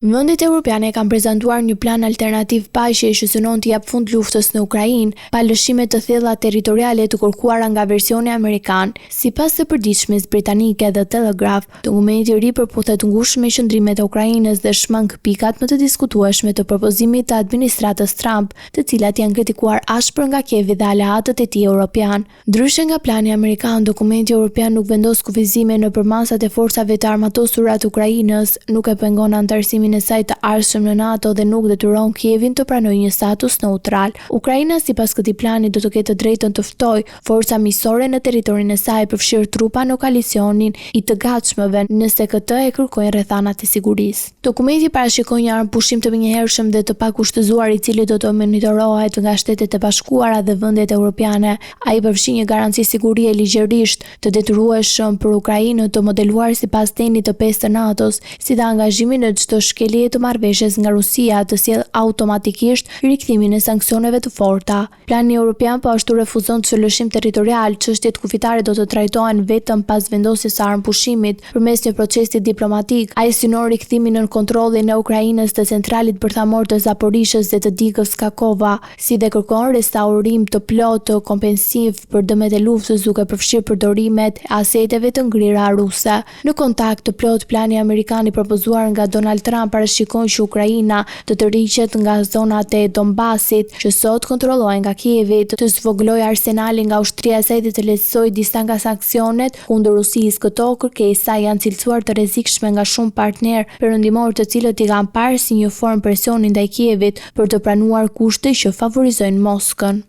Vendet evropiane kanë prezantuar një plan alternativ paqe që synon të jap fund luftës në Ukrainë, pa lëshime të thella territoriale të kërkuara nga versioni amerikan. Sipas së përditshmes britanike The Telegraph, dokumenti i ri përputhet ngushtë me qëndrimet e Ukrainës dhe shmang pikat më të diskutueshme të propozimit të administratës Trump, të cilat janë kritikuar ashpër nga Kievi dhe aleatët e tij evropian. Ndryshe nga plani amerikan, dokumenti evropian nuk vendos kufizime nëpër masat e forcave të armatosura të Ukrainës, nuk e pengon antarësimin e saj të ardhshëm në NATO dhe nuk detyron Kievin të pranojë një status neutral. Ukraina sipas këtij plani do të ketë të drejtën të ftojë forca miqësore në territorin e saj, përfshirë trupa në koalicionin i të gatshmëve nëse këtë e kërkojnë rrethanat e sigurisë. Dokumenti parashikon një armpushim të menjëhershëm dhe të pakushtëzuar i cili do të monitorohet nga Shtetet e Bashkuara dhe vendet evropiane. Ai përfshin një garanci sigurie ligjërisht të detyrueshëm për Ukrainën të modeluar sipas tenit të 5 të NATO-s, si dhe angazhimin në çdo shkelje të marrëveshjes nga Rusia të sjellë automatikisht rikthimin e sanksioneve të forta. Plani evropian po ashtu refuzon të lëshim territorial, çështjet kufitare do të trajtohen vetëm pas vendosjes së armpushimit përmes një procesi diplomatik. Ai synon rikthimin në kontrollin e Ukrainës të centralit bërthamor të Zaporishës dhe të digës Kakova, si dhe kërkon restaurim të plotë të kompensiv për dëmet e luftës, duke përfshirë përdorimet e aseteve të ngrira ruse. Në kontakt të plot, plani amerikan i propozuar nga Donald Trump parashikon që Ukraina të tërhiqet nga zonat e Donbasit, që sot kontrollohen nga Kievi, të zvogëlojë arsenalin nga ushtria e saj dhe të lehtësojë disa nga sanksionet kundër Rusisë. Këto kërkesa janë cilësuar të rrezikshme nga shumë partnerë perëndimor, të cilët i kanë parë si një formë presioni ndaj Kievit për të pranuar kushte që favorizojnë Moskën.